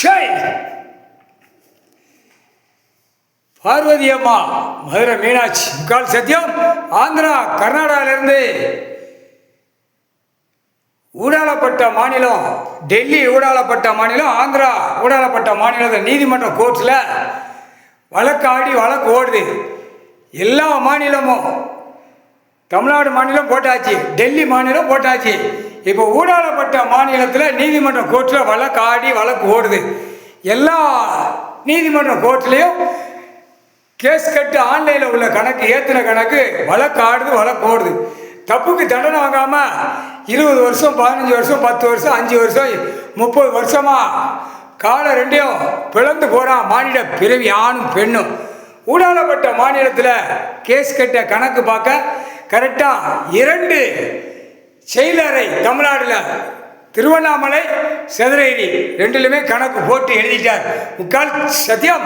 Shy Parvati அம்மா மதுரை மீனாட்சி முக்கால் சத்தியம் ஆந்திரா கர்நாடகாவிலிருந்து ஊடாளப்பட்ட மாநிலம் டெல்லி ஊடாளப்பட்ட மாநிலம் ஆந்திரா ஊடாளப்பட்ட மாநிலத்தில் நீதிமன்ற கோர்ட்டில் வழக்கு ஓடுது. எல்லா மாநிலமும் தமிழ்நாடு மாநிலம் போட்டாச்சு, டெல்லி மாநிலம் போட்டாச்சு. இப்போ ஊடாளப்பட்ட மாநிலத்தில் நீதிமன்ற கோர்ட்டில் வழக்கு ஓடுது. எல்லா நீதிமன்ற கோர்ட்லேயும் கேஸ் கட்டு ஆன்லைனில் உள்ள கணக்கு ஏற்றின கணக்கு வழக்கு ஓடுது. தப்புக்கு தண்டனை வாங்காமல் 20 வருஷம் 15 வருஷம் 10 வருஷம் 5 வருஷம் 30 வருஷமாக காலம் ரெண்டையும் பிளந்து போகிறான் மாநில பிறவி ஆணும் பெண்ணும். ஊடாளப்பட்ட மாநிலத்தில் கேஸ் கட்ட கணக்கு பார்க்க கரெக்டாக 2 செயலரை தமிழ்நாட்டில் திருவண்ணாமலை சதுரகிரி 2லுமே கணக்கு போட்டு எழுதிட்டார். முக்கால் சத்தியம்.